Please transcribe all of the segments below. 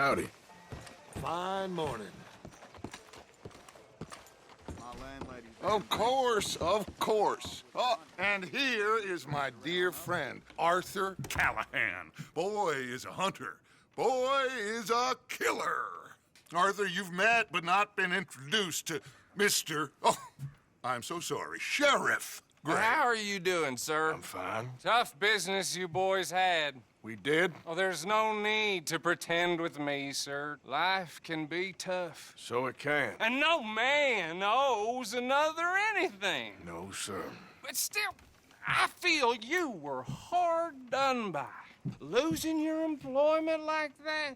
Howdy. Fine morning. Of course, of course. Oh, and here is my dear friend, Arthur Callahan. Boy is a hunter. Boy is a killer. Arthur, you've met but not been introduced to Mr. Oh, I'm so sorry, Sheriff Gray. How are you doing, sir? I'm fine. Tough business you boys had. We did? Oh, there's no need to pretend with me, sir. Life can be tough. So it can. And no man owes another anything. No, sir. But still, I feel you were hard done by. Losing your employment like that.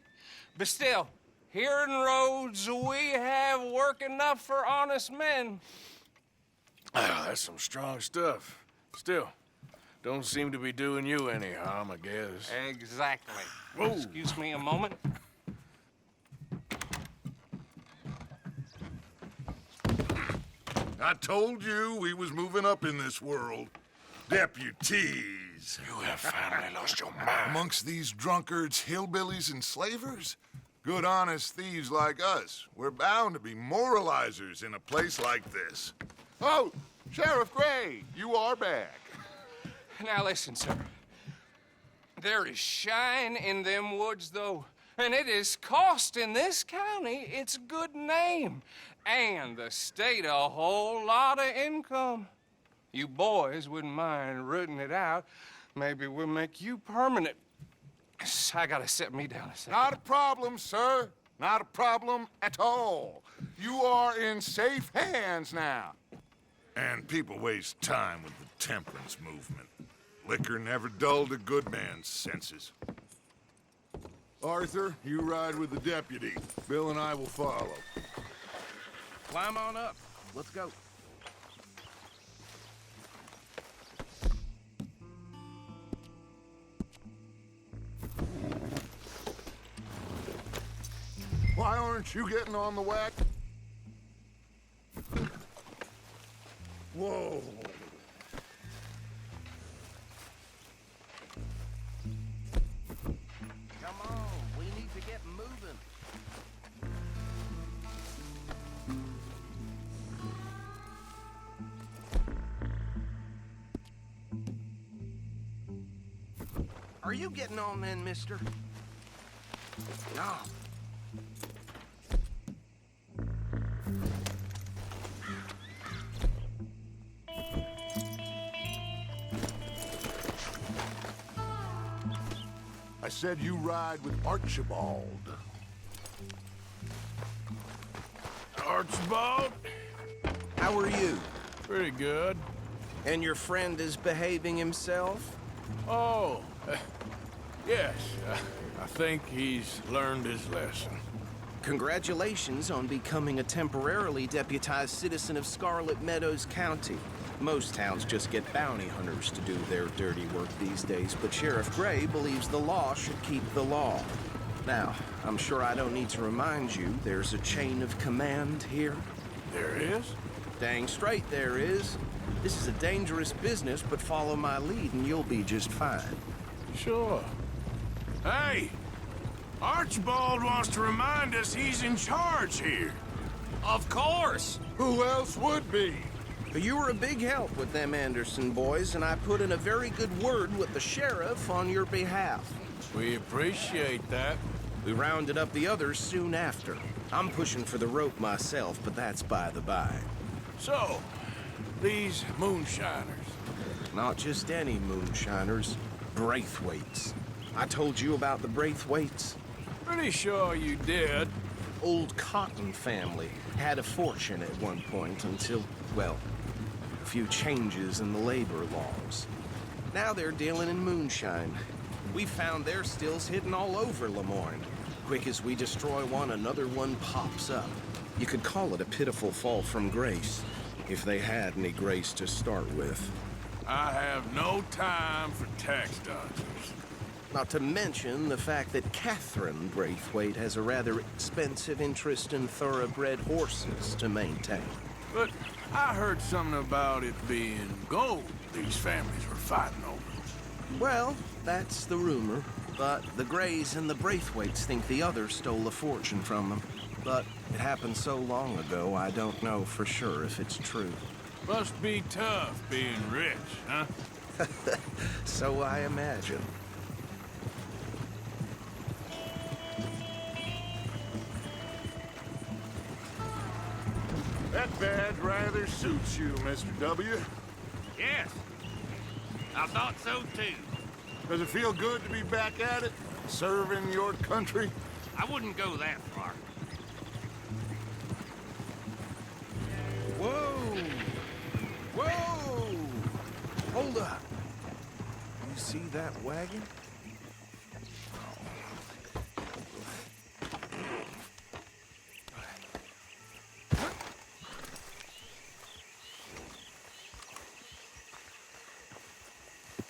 But still, here in Rhodes, we have work enough for honest men. Ah, that's some strong stuff. Still, don't seem to be doing you any harm, I guess. Exactly. Whoa. Excuse me a moment. I told you we was moving up in this world. Deputies. You have finally lost your mind. Amongst these drunkards, hillbillies, and slavers? Good honest thieves like us. We're bound to be moralizers in a place like this. Oh, Sheriff Gray, you are back. Now listen, sir. There is shine in them woods, though, and it is costing this county its good name and the state a whole lot of income. You boys wouldn't mind rooting it out. Maybe we'll make you permanent. I gotta set me down a second. Not a problem, sir. Not a problem at all. You are in safe hands now. And people waste time with the temperance movement. Liquor never dulled a good man's senses. Arthur, you ride with the deputy. Bill and I will follow. Climb on up. Let's go. Why aren't you getting on the whack? Whoa. Come on, we need to get moving. Are you getting on then, mister? No. I said you ride with Archibald. Archibald? How are you? Pretty good. And your friend is behaving himself? Oh, yes. I think he's learned his lesson. Congratulations on becoming a temporarily deputized citizen of Scarlet Meadows County. Most towns just get bounty hunters to do their dirty work these days, but Sheriff Gray believes the law should keep the law. Now, I'm sure I don't need to remind you there's a chain of command here. There is? Dang straight there is. This is a dangerous business, but follow my lead and you'll be just fine. Sure. Hey! Archibald wants to remind us he's in charge here. Of course. Who else would be? You were a big help with them Anderson boys, and I put in a very good word with the sheriff on your behalf. We appreciate that. We rounded up the others soon after. I'm pushing for the rope myself, but that's by the by. So, these moonshiners. Not just any moonshiners, Braithwaites. I told you about the Braithwaites? Pretty sure you did. Old Cotton family had a fortune at one point until, well, a few changes in the labor laws. Now they're dealing in moonshine. We found their stills hidden all over Lemoyne. Quick as we destroy one, another one pops up. You could call it a pitiful fall from grace, if they had any grace to start with. I have no time for tax dodgers. Not to mention the fact that Catherine Braithwaite has a rather expensive interest in thoroughbred horses to maintain. But I heard something about it being gold these families were fighting over. Well, that's the rumor. But the Greys and the Braithwaites think the others stole a fortune from them. But it happened so long ago, I don't know for sure if it's true. Must be tough being rich, huh? So I imagine. That badge rather suits you, Mr. W. Yes, I thought so too. Does it feel good to be back at it, serving your country? I wouldn't go that far. Whoa! Whoa! Hold up. You see that wagon?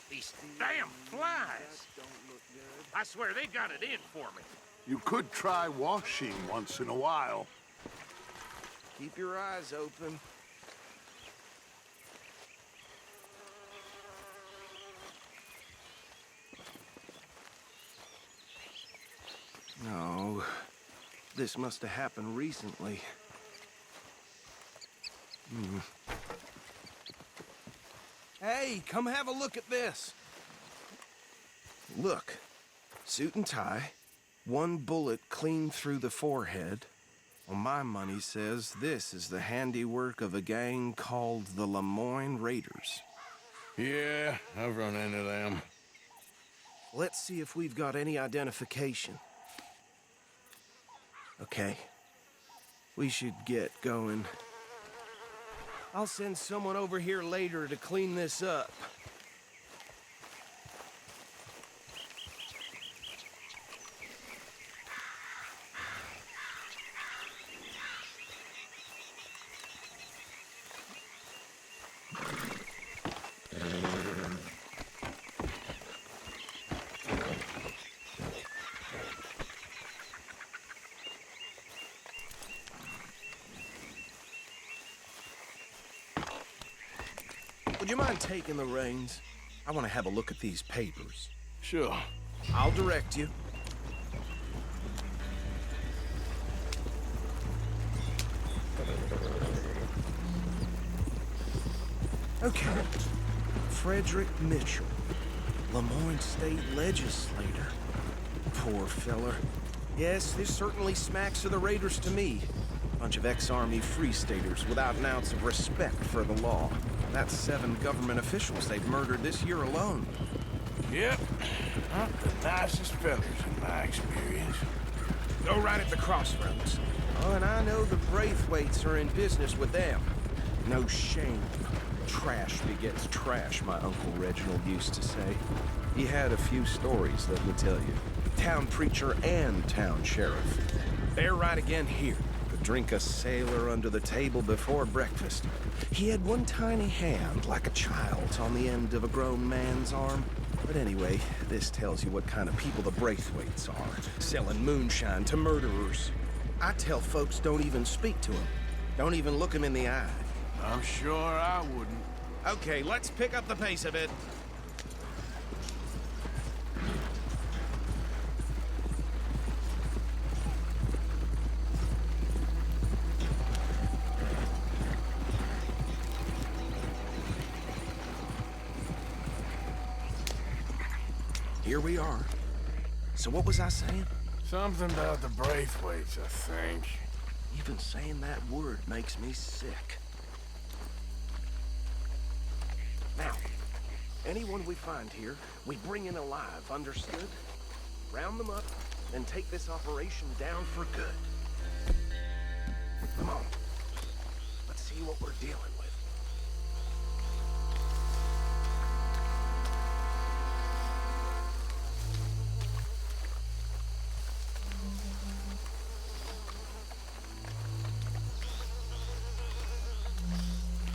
These damn flies. I swear they got it in for me. You could try washing once in a while. Keep your eyes open. No, this must have happened recently. Hey, come have a look at this. Look, suit and tie, one bullet clean through the forehead. Well, my money says this is the handiwork of a gang called the Lemoyne Raiders. Yeah, I've run into them. Let's see if we've got any identification. Okay. We should get going. I'll send someone over here later to clean this up. Would you mind taking the reins? I want to have a look at these papers. Sure. I'll direct you. Okay. Frederick Mitchell, Lemoyne State Legislator. Poor feller. Yes, this certainly smacks of the Raiders to me. Bunch of ex-Army Free Staters without an ounce of respect for the law. That's 7 government officials they've murdered this year alone. Yep. Not the nicest fellas in my experience. Go right at the crossroads. Oh, and I know the Braithwaites are in business with them. No shame. Trash begets trash, my Uncle Reginald used to say. He had a few stories, let me tell you. Town preacher and town sheriff. They're right again here. Could drink a sailor under the table before breakfast. He had one tiny hand, like a child's, on the end of a grown man's arm. But anyway, this tells you what kind of people the Braithwaites are. Selling moonshine to murderers. I tell folks don't even speak to them. Don't even look them in the eye. I'm sure I wouldn't. Okay, let's pick up the pace a bit. Here we are. So what was I saying? Something about the Braithwaites, I think. Even saying that word makes me sick. Now, anyone we find here, we bring in alive, understood? Round them up, then take this operation down for good. Come on. Let's see what we're dealing with.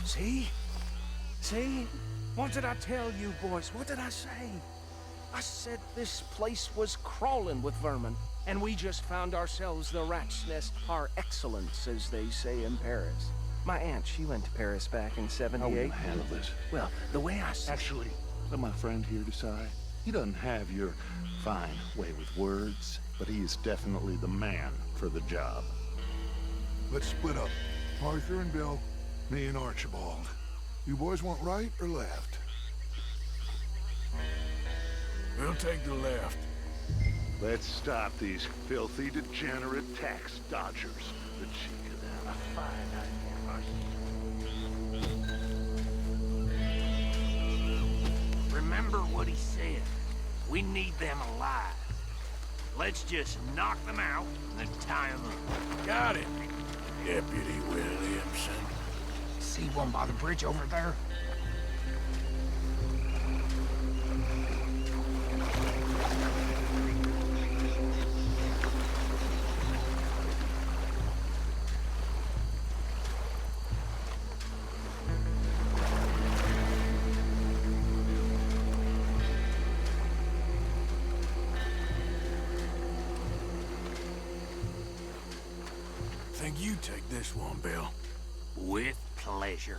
See? See? What did I tell you, boys? What did I say? I said this place was crawling with vermin, and we just found ourselves the rat's nest par excellence, as they say in Paris. My aunt, she went to Paris back in '78. How will you handle this? Well, the way I see Actually, let my friend here decide. He doesn't have your fine way with words, but he is definitely the man for the job. Let's split up. Arthur and Bill, me and Archibald. You boys want right or left? We'll take the left. Let's stop these filthy, degenerate tax dodgers. The cheek of them. A fine idea. Remember what he said. We need them alive. Let's just knock them out and then tie them up. Got it, Deputy Williamson. See one by the bridge over there? Think you take this one, Bill. With pleasure.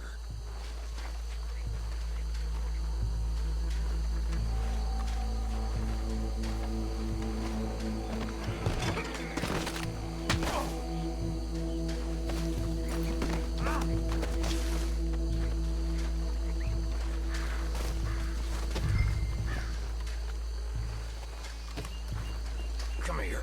Come here.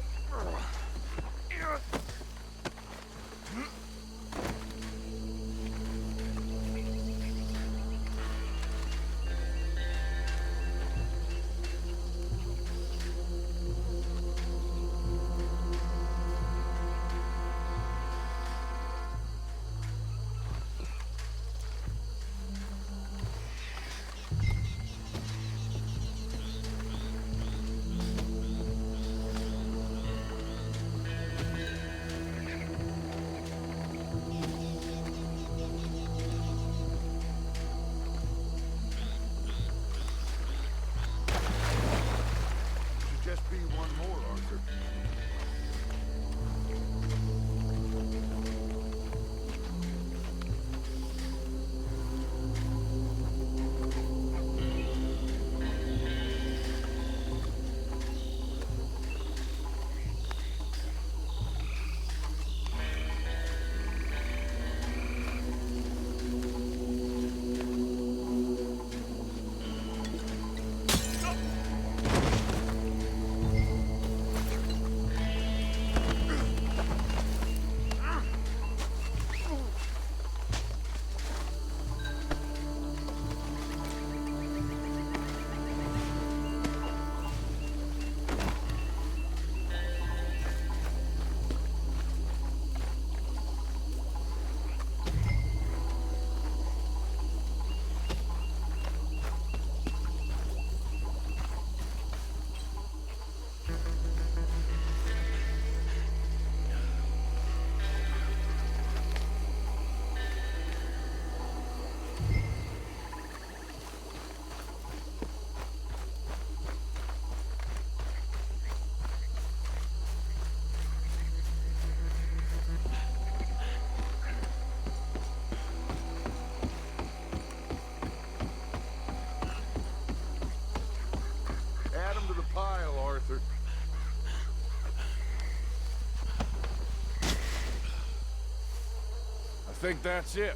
Just be one more, Arthur. Add them to the pile, Arthur. I think that's it.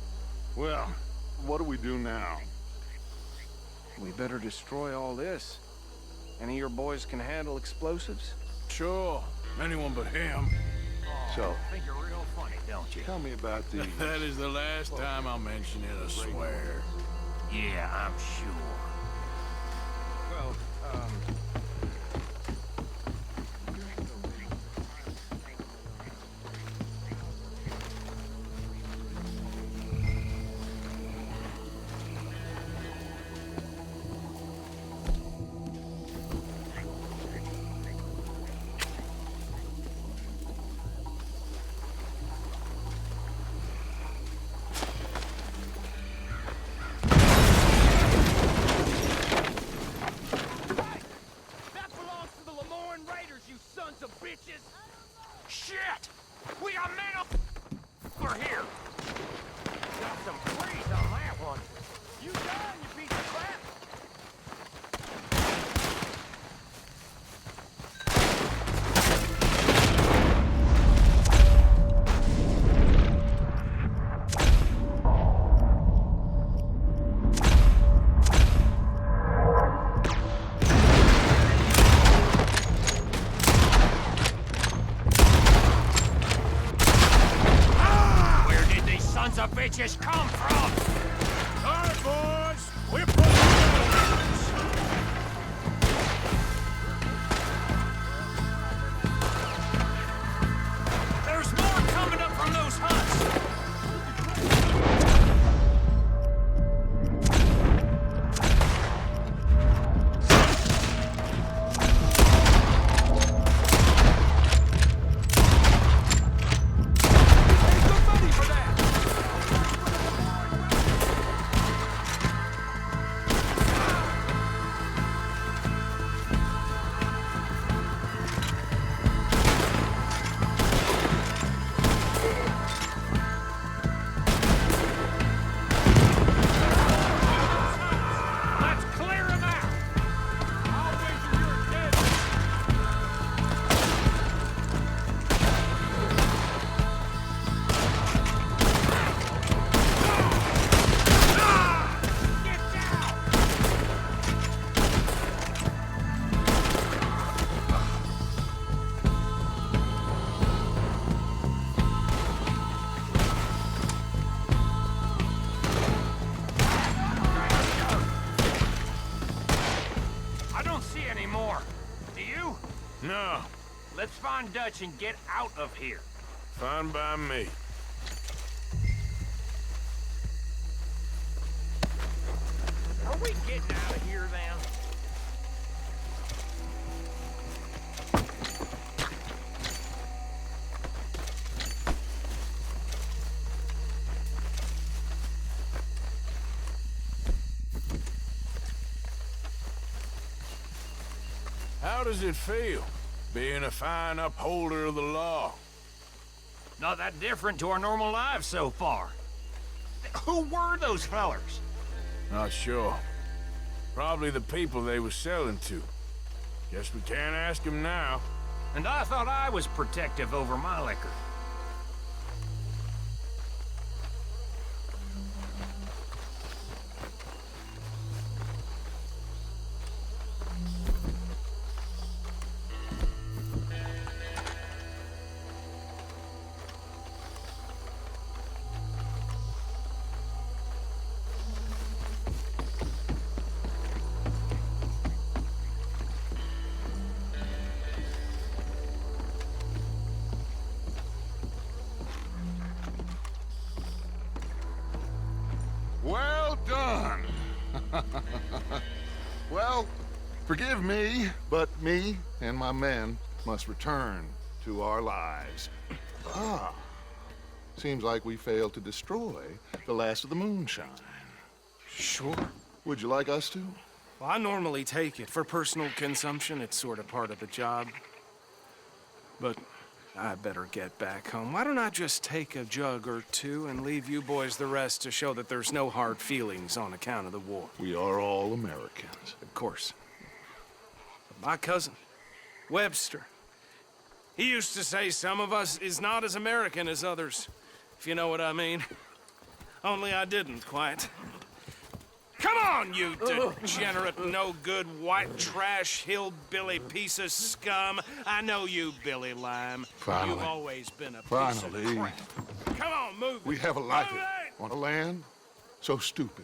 Well, what do we do now? We better destroy all this. Any of your boys can handle explosives? Sure. Anyone but him. So, Think you're real funny, don't you? tell me about these. That is the last time I'll mention it, I swear. Yeah, I'm sure. Well, bitches come from? All right, boys. We're pulling the There's more coming up from those huts. Let's clear them out. I'll wager you're dead. Get down. I don't see any more. Do you? No, Let's find Dutch and get out of here. fine by me. Are we getting out of here then? How does it feel, being a fine upholder of the law? Not that different to our normal lives so far. Who were those fellers? Not sure. Probably the people they were selling to. Guess we can't ask them now. And I thought I was protective over my liquor. Well done. Well, forgive me, but me and my men must return to our lives. Ah, seems like we failed to destroy the last of the moonshine. Sure. Would you like us to? Well, I normally take it. For personal consumption, it's sort of part of the job. But I better get back home. Why don't I just take a jug or two and leave you boys the rest to show that there's no hard feelings on account of the war? We are all Americans. Of course. But my cousin, Webster, he used to say some of us is not as American as others, if you know what I mean. Only I didn't quite. Come on, you degenerate, no-good, white trash, hillbilly piece of scum. I know you, Billy Lime. Finally. You've always been a piece Finally. of crap. Come on, move it. We have a life Move it! on a land so stupid,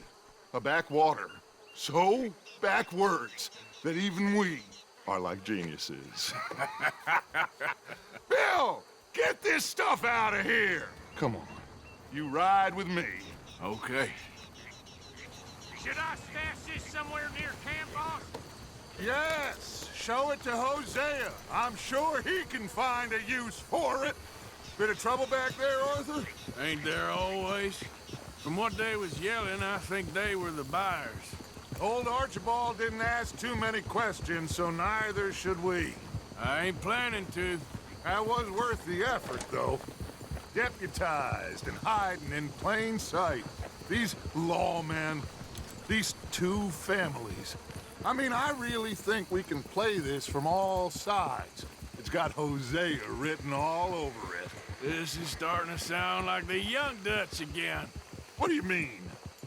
a backwater so backwards that even we are like geniuses. Bill, get this stuff out of here. Come on, you ride with me. Okay. Should I stash this somewhere near camp, boss? Yes, show it to Hosea. I'm sure he can find a use for it. Bit of trouble back there, Arthur? Ain't there always? From what they was yelling, I think they were the buyers. Old Archibald didn't ask too many questions, so neither should we. I ain't planning to. That was worth the effort, though. Deputized and hiding in plain sight. These lawmen, these two families. I mean, I really think we can play this from all sides. It's got Hosea written all over it. This is starting to sound like the young Dutch again. What do you mean,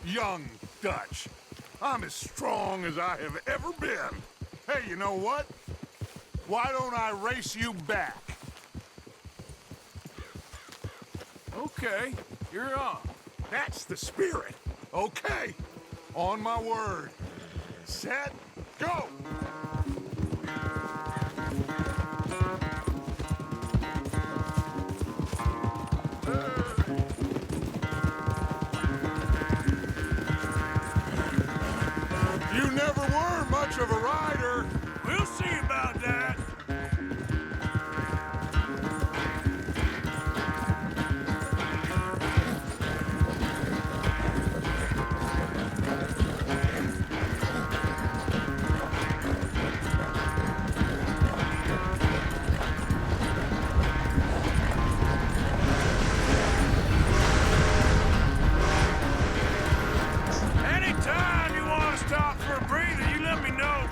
young Dutch? I'm as strong as I have ever been. Hey, you know what? Why don't I race you back? Okay, you're on. That's the spirit. Okay. On my word. Set, go! You never were much of a rider. We'll see about that. Anytime you want to stop for a breather, you let me know.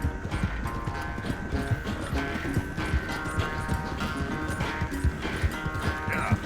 Yeah.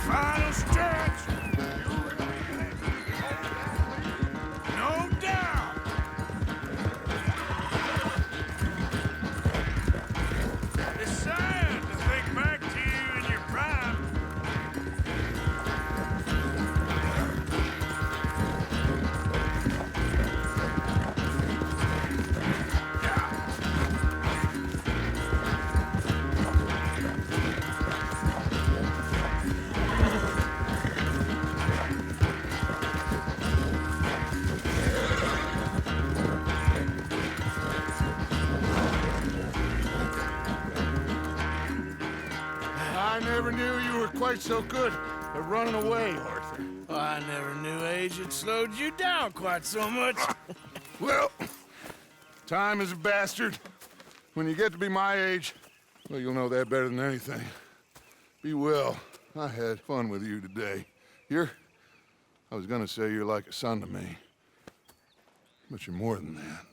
Final stretch. No doubt. It's sad to think back to you in your prime. I never knew you were quite so good at running away, Arthur. I never knew age had slowed you down quite so much. Well, time is a bastard. When you get to be my age, well, you'll know that better than anything. Be well. I had fun with you today. I was gonna say you're like a son to me, but you're more than that.